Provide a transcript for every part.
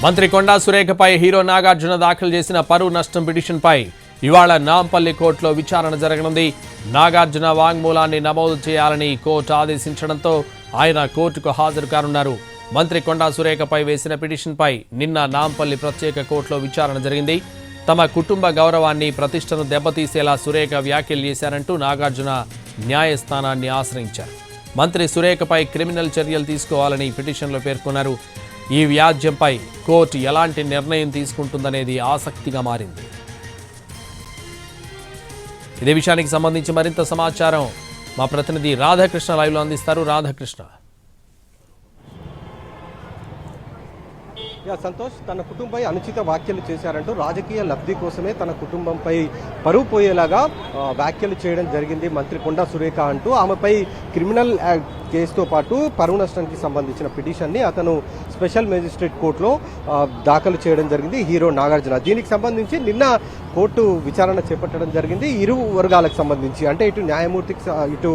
మంత్రి కొండా సురేఖపై హీరో నాగార్జున దాఖలు చేసిన పరువు నష్టం పిటిషన్పై ఇవాళ నాంపల్లి కోర్టులో విచారణ జరగనుంది. నాగార్జున వాంగ్మూలాన్ని నమోదు చేయాలని కోర్టు ఆదేశించడంతో ఆయన కోర్టుకు హాజరు కానున్నారు. మంత్రి కొండా సురేఖపై వేసిన పిటిషన్పై నిన్న నాంపల్లి ప్రత్యేక కోర్టులో విచారణ జరిగింది. తమ కుటుంబ గౌరవాన్ని ప్రతిష్టను దెబ్బతీసేలా సురేఖ వ్యాఖ్యలు చేశారంటూ నాగార్జున న్యాయస్థానాన్ని ఆశ్రయించారు. మంత్రి సురేఖపై క్రిమినల్ చర్యలు తీసుకోవాలని పిటిషన్లో పేర్కొన్నారు. ఈ వ్యాజ్యంపై కోర్టు ఎలాంటి నిర్ణయం తీసుకుంటుందనేది ఆసక్తిగా మారింది. ఇదే విషయానికి సంబంధించి మరింత సమాచారం మా ప్రతినిధి రాధాకృష్ణ లైవ్లో అందిస్తారు. రాధాకృష్ణ. సంతోష్ తన కుటుంబంపై అనుచిత వ్యాఖ్యలు చేశారంటూ రాజకీయ లబ్ధి కోసమే తన కుటుంబంపై పరువు పోయేలాగా వ్యాఖ్యలు చేయడం జరిగింది మంత్రి కొండా సురేఖ అంటూ ఆమెపై క్రిమినల్ కేసుతో పాటు పరువు నష్టానికి సంబంధించిన పిటిషన్ని అతను స్పెషల్ మేజిస్ట్రేట్ కోర్టులో దాఖలు చేయడం జరిగింది హీరో నాగార్జున. దీనికి సంబంధించి నిన్న కోర్టు విచారణ చేపట్టడం జరిగింది. ఇరు వర్గాలకు సంబంధించి అంటే ఇటు న్యాయమూర్తికి ఇటు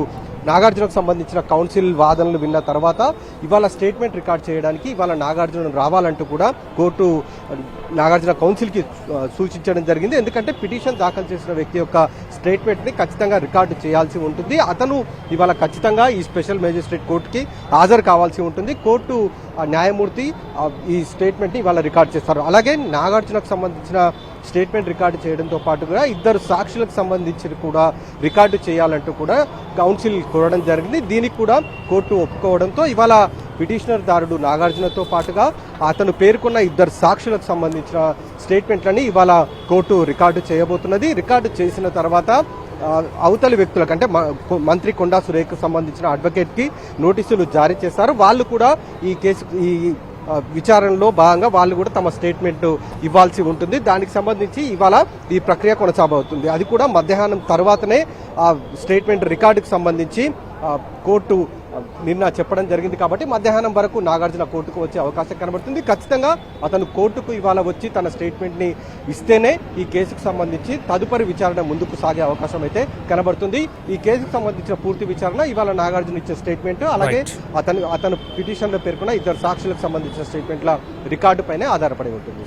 నాగార్జునకు సంబంధించిన కౌన్సిల్ వాదనలు విన్న తర్వాత ఇవాళ స్టేట్మెంట్ రికార్డ్ చేయడానికి ఇవాళ నాగార్జున రావాలంటూ కూడా కోర్టు నాగార్జున కౌన్సిల్కి సూచించడం జరిగింది. ఎందుకంటే పిటిషన్ దాఖలు చేసిన వ్యక్తి యొక్క స్టేట్మెంట్ని ఖచ్చితంగా రికార్డు చేయాల్సి ఉంటుంది. అతను ఇవాళ ఖచ్చితంగా ఈ స్పెషల్ మేజిస్ట్రేట్ కోర్టుకి హాజరు కావాల్సి ఉంటుంది. కోర్టు న్యాయమూర్తి ఈ స్టేట్మెంట్ని ఇవాళ రికార్డు చేస్తారు. అలాగే నాగార్జునకు సంబంధించిన స్టేట్మెంట్ రికార్డు చేయడంతో పాటుగా ఇద్దరు సాక్షులకు సంబంధించి కూడా రికార్డు చేయాలంటూ కూడా కౌన్సిల్ కోరడం జరిగింది. దీనికి కూడా కోర్టు ఒప్పుకోవడంతో ఇవాళ పిటిషనర్ దారుడు నాగార్జునతో పాటుగా అతను పేర్కొన్న ఇద్దరు సాక్షులకు సంబంధించిన స్టేట్మెంట్లని ఇవాళ కోర్టు రికార్డు చేయబోతున్నది. రికార్డు చేసిన తర్వాత అవతలి వ్యక్తులకు అంటే మంత్రి కొండా సురేఖకు సంబంధించిన అడ్వకేట్కి నోటీసులు జారీ చేస్తారు. వాళ్ళు కూడా ఈ కేసు ఈ విచారణలో భాగంగా వాళ్ళు కూడా తమ స్టేట్మెంట్ ఇవ్వాల్సి ఉంటుంది. దానికి సంబంధించి ఇవాళ ఈ ప్రక్రియ కొనసాగబోతుంది. అది కూడా మధ్యాహ్నం తర్వాతనే ఆ స్టేట్మెంట్ రికార్డుకు సంబంధించి కోర్టు నిన్న చెప్పడం జరిగింది. కాబట్టి మధ్యాహ్నం వరకు నాగార్జున కోర్టుకు వచ్చే అవకాశం కనబడుతుంది. ఖచ్చితంగా అతను కోర్టుకు ఇవాళ వచ్చి తన స్టేట్మెంట్ని ఇస్తేనే ఈ కేసుకు సంబంధించి తదుపరి విచారణ ముందుకు సాగే అవకాశం అయితే కనబడుతుంది. ఈ కేసుకు సంబంధించిన పూర్తి విచారణ ఇవాళ నాగార్జున ఇచ్చే స్టేట్మెంట్ అలాగే అతను పిటిషన్లో పేర్కొన్న ఇద్దరు సాక్షులకు సంబంధించిన స్టేట్మెంట్ల రికార్డు పైనే ఆధారపడి ఉంటుంది.